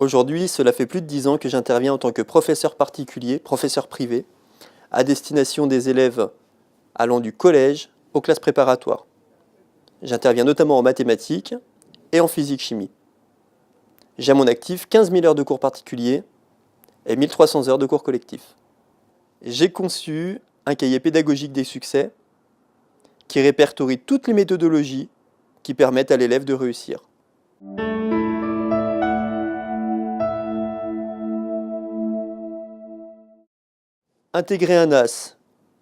Aujourd'hui, cela fait plus de 10 ans que j'interviens en tant que professeur particulier, professeur privé, à destination des élèves allant du collège aux classes préparatoires. J'interviens notamment en mathématiques et en physique-chimie. J'ai à mon actif 15 000 heures de cours particuliers et 1300 heures de cours collectifs. J'ai conçu un cahier pédagogique des succès qui répertorie toutes les méthodologies qui permettent à l'élève de réussir. Intégrer un AS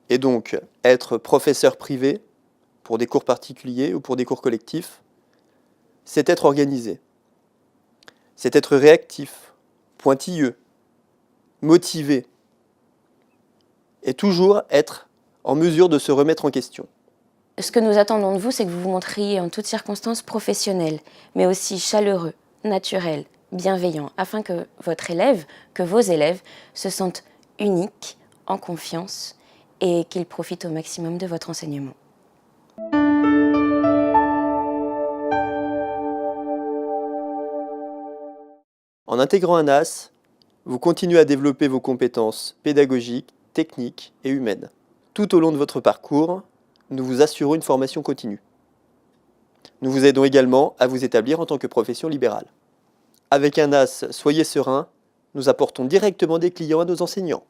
et donc être professeur privé pour des cours particuliers ou pour des cours collectifs, c'est être organisé. C'est être réactif, pointilleux, motivé et toujours être en mesure de se remettre en question. Ce que nous attendons de vous, c'est que vous vous montriez en toutes circonstances professionnel, mais aussi chaleureux, naturel, bienveillant, afin que votre élève, que vos élèves se sentent uniques, en confiance et qu'ils profitent au maximum de votre enseignement. En intégrant un AS, vous continuez à développer vos compétences pédagogiques, techniques et humaines. Tout au long de votre parcours, nous vous assurons une formation continue. Nous vous aidons également à vous établir en tant que profession libérale. Avec un AS, soyez serein, nous apportons directement des clients à nos enseignants.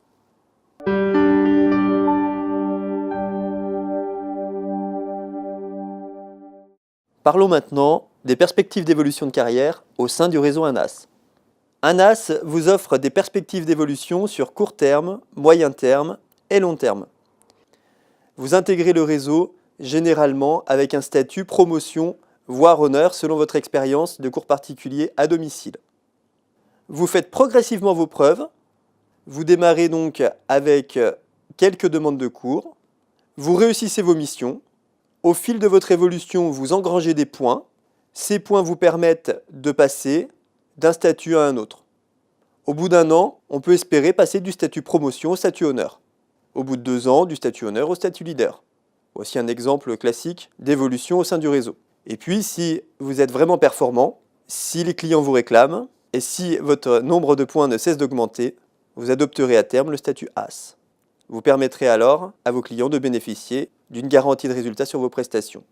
Parlons maintenant des perspectives d'évolution de carrière au sein du réseau ANAS. ANAS vous offre des perspectives d'évolution sur court terme, moyen terme et long terme. Vous intégrez le réseau généralement avec un statut promotion, voire honneur selon votre expérience de cours particulier à domicile. Vous faites progressivement vos preuves, vous démarrez donc avec quelques demandes de cours, vous réussissez vos missions, au fil de votre évolution vous engrangez des points, ces points vous permettent de passer d'un statut à un autre. Au bout d'un an, on peut espérer passer du statut promotion au statut honneur. Au bout de 2 ans, du statut honneur au statut leader. Voici un exemple classique d'évolution au sein du réseau. Et puis, si vous êtes vraiment performant, si les clients vous réclament, et si votre nombre de points ne cesse d'augmenter, vous adopterez à terme le statut AS. Vous permettrez alors à vos clients de bénéficier d'une garantie de résultat sur vos prestations.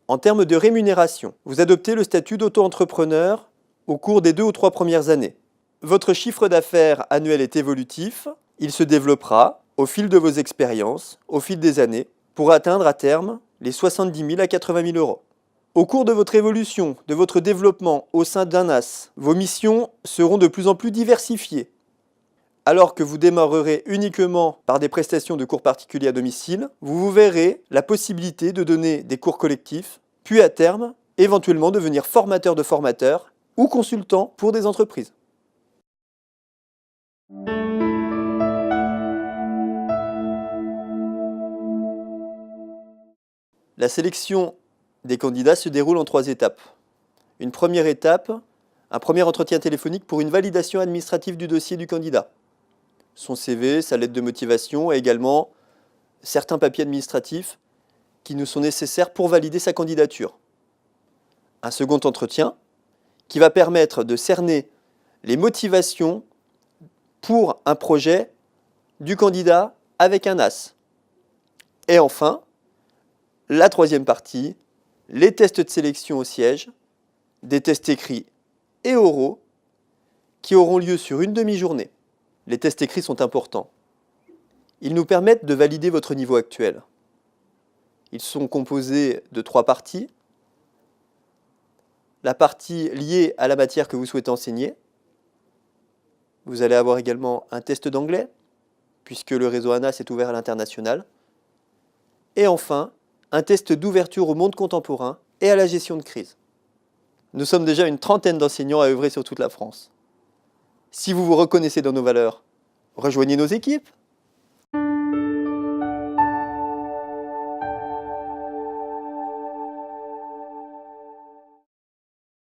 En termes de rémunération, vous adoptez le statut d'auto-entrepreneur au cours des 2 ou 3 premières années. Votre chiffre d'affaires annuel est évolutif, il se développera au fil de vos expériences, au fil des années, pour atteindre à terme les 70 000 à 80 000 euros. Au cours de votre évolution, de votre développement au sein d'ANAS, vos missions seront de plus en plus diversifiées. Alors que vous démarrerez uniquement par des prestations de cours particuliers à domicile, vous verrez la possibilité de donner des cours collectifs, puis à terme, éventuellement devenir formateur de formateurs ou consultant pour des entreprises. La sélection des candidats se déroule en 3 étapes. Une première étape, un premier entretien téléphonique pour une validation administrative du dossier du candidat. Son CV, sa lettre de motivation et également certains papiers administratifs qui nous sont nécessaires pour valider sa candidature. Un second entretien qui va permettre de cerner les motivations pour un projet du candidat avec un AS. Et enfin, la troisième partie, les tests de sélection au siège, des tests écrits et oraux qui auront lieu sur une demi-journée. Les tests écrits sont importants. Ils nous permettent de valider votre niveau actuel. Ils sont composés de 3 parties. La partie liée à la matière que vous souhaitez enseigner. Vous allez avoir également un test d'anglais, puisque le réseau ANAS est ouvert à l'international. Et enfin, un test d'ouverture au monde contemporain et à la gestion de crise. Nous sommes déjà une trentaine d'enseignants à œuvrer sur toute la France. Si vous vous reconnaissez dans nos valeurs, rejoignez nos équipes.